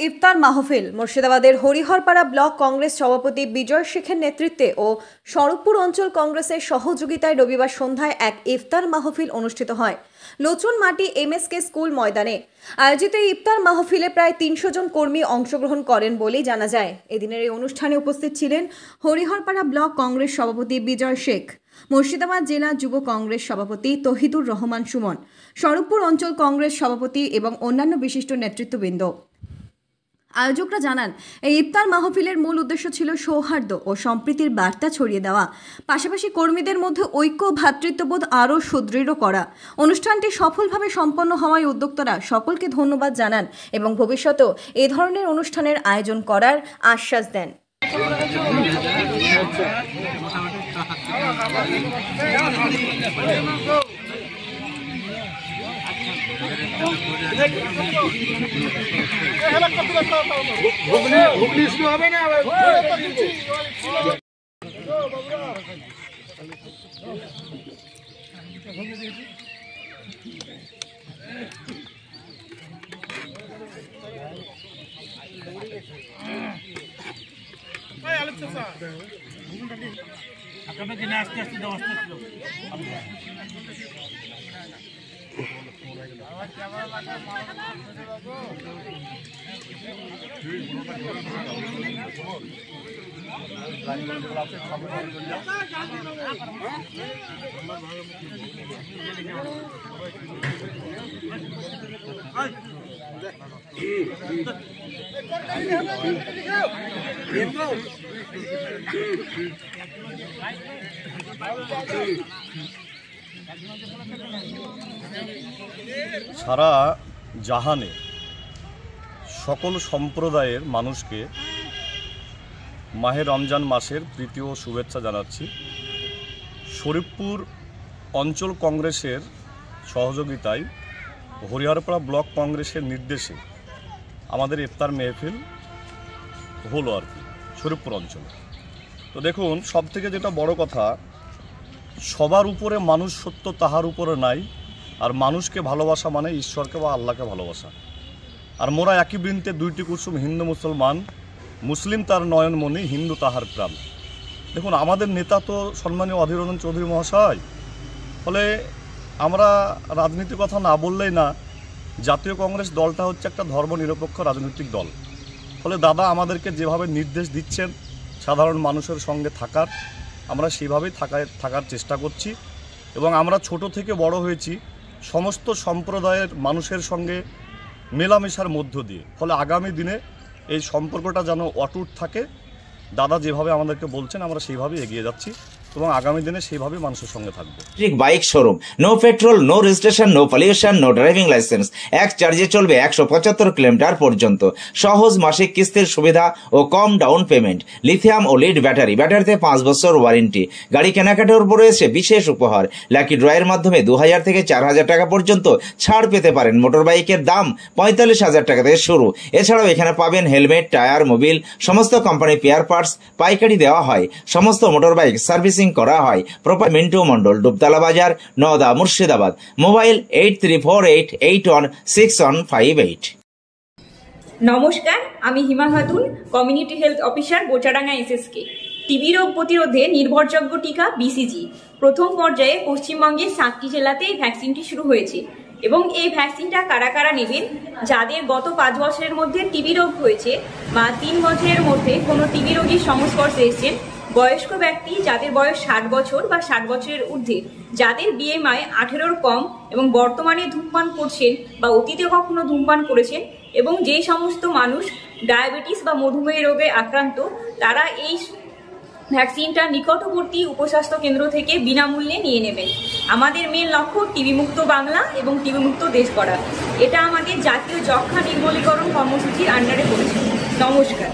ইফতার মাহফিল মুর্শিদাবাদের হরিহরপাড়া ব্লক কংগ্রেস সভাপতি বিজয় শেখের নেতৃত্বে ও স্বরূপপুর অঞ্চল কংগ্রেসের সহযোগিতায় রবিবার সন্ধ্যায় এক ইফতার মাহফিল অনুষ্ঠিত হয় লোচন মাটি এমএসকে স্কুল ময়দানে। আয়োজিত এই ইফতার মাহফিলে প্রায় ৩০০ জন কর্মী অংশগ্রহণ করেন বলেই জানা যায়। এদিনের এই অনুষ্ঠানে উপস্থিত ছিলেন হরিহরপাড়া ব্লক কংগ্রেস সভাপতি বিজয় শেখ, মুর্শিদাবাদ জেলা যুব কংগ্রেস সভাপতি তহিদুর রহমান সুমন, স্বরূপপুর অঞ্চল কংগ্রেস সভাপতি এবং অন্যান্য বিশিষ্ট নেতৃত্ববৃন্দ। আয়োজকরা জানান, এই ইফতার মাহফিলের মূল উদ্দেশ্য ছিল সৌহার্দ্য ও সম্প্রীতির বার্তা ছড়িয়ে দেওয়া, পাশাপাশি কর্মীদের মধ্যে ঐক্য ও ভ্রাতৃত্ববোধ আরও সুদৃঢ় করা। অনুষ্ঠানটি সফলভাবে সম্পন্ন হওয়ায় উদ্যোক্তারা সকলকে ধন্যবাদ জানান এবং ভবিষ্যতেও এ ধরনের অনুষ্ঠানের আয়োজন করার আশ্বাস দেন। সারা জাহানে সকল সম্প্রদায়ের মানুষকে মাহে রমজান মাসের প্রীতি ও শুভেচ্ছা জানাচ্ছি। শরীফপুর অঞ্চল কংগ্রেসের সহযোগিতায় হরিহরপাড়া ব্লক কংগ্রেসের নির্দেশে আমাদের ইফতার মেহফিল হলো আর কি শরীফপুর অঞ্চলে। তো দেখুন, সবথেকে যেটা বড় কথা, সবার উপরে মানুষ সত্য তাহার উপরে নাই, আর মানুষকে ভালোবাসা মানে ঈশ্বরকে বা আল্লাহকে ভালোবাসা। আর মোরা একই বৃন্তে দুইটি কুসুম, হিন্দু মুসলমান, মুসলিম তার নয়নমণি, হিন্দু তাহার প্রাণ। দেখুন, আমাদের নেতা তো সম্মানীয় অধীর রঞ্জন চৌধুরী মহাশয়। ফলে আমরা রাজনীতির কথা না বললেই না, জাতীয় কংগ্রেস দলটা হচ্ছে একটা ধর্মনিরপেক্ষ রাজনৈতিক দল। ফলে দাদা আমাদেরকে যেভাবে নির্দেশ দিচ্ছেন সাধারণ মানুষের সঙ্গে থাকার, আমরা সেইভাবেই থাকার চেষ্টা করছি। এবং আমরা ছোট থেকে বড় হয়েছি সমস্ত সম্প্রদায়ের মানুষের সঙ্গে মেলামেশার মধ্য দিয়ে। ফলে আগামী দিনে এই সম্পর্কটা যেন অটুট থাকে, দাদা যেভাবে আমাদেরকে বলছেন আমরা সেইভাবেই এগিয়ে যাচ্ছি এবং আগামী দিনে সেইভাবে মানুষের সঙ্গে থাকবো। Bike showroom, no petrol, no registration, no pollution, no driving licence, এক চার্জে চলবে 175 কিলোমিটার পর্যন্ত। সহজ মাসিক কিস্তির সুবিধা ও কম ডাউন পেমেন্ট, লিথিয়াম ও লিড ব্যাটারিতে 5 বছর ওয়ারেন্টি। গাড়ি কেনাকাটার উপর রয়েছে বিশেষ উপহার, লাকি ড্রয়ের মাধ্যমে 2000 থেকে 4000 টাকা পর্যন্ত ছাড় পেতে পারেন। মোটর বাইকের দাম 45,000 টাকা থেকে শুরু। এছাড়াও এখানে পাবেন হেলমেট, টায়ার, মোবিল, সমস্ত কোম্পানি পেয়ার পার্টস পাইকারি দেওয়া হয়। সমস্ত মোটর বাইক সার্ভিসিং করা হয়। প্রপার মিন্টু মন্ডল, ডুবতলা বাজার, নওদা, মুর্শিদাবাদ। মোবাইল 8348816158। নমস্কার, আমি Hima Khatun, community health officer, Bochadanga SSK. TB রোগ প্রতিরোধে নির্ভরযোগ্য টিকা বিসিজি প্রথম পর্যায়ে পশ্চিমবঙ্গের 7টি জেলাতে এই ভ্যাকসিনটি শুরু হয়েছে এবং এই ভ্যাকসিনটা কারা কারা নেবেন? যাদের গত 5 বছরের মধ্যে টিবি রোগ হয়েছে বা 3 বছরের মধ্যে কোনো টিবি রোগীর সংস্পর্শে এসেছেন, বয়স্ক ব্যক্তি যাদের বয়স 60 বছর বা 60 বছরের ঊর্ধ্বে, যাদের বিএমআই 18-র কম এবং বর্তমানে ধূমপান করছেন বা অতীতে কখনো ধূমপান করেছেন, এবং যে সমস্ত মানুষ ডায়াবেটিস বা মধুমেহ রোগে আক্রান্ত, তারা এই ভ্যাকসিনটা নিকটবর্তী উপস্বাস্থ্য কেন্দ্র থেকে বিনামূল্যে নিয়ে নেবেন। আমাদের মেন লক্ষ্য টিবি মুক্ত বাংলা এবং টিবি মুক্ত দেশ করা। এটা আমাদের জাতীয় যক্ষ্মা নির্মূলীকরণ কর্মসূচির আন্ডারে পড়েছে। নমস্কার।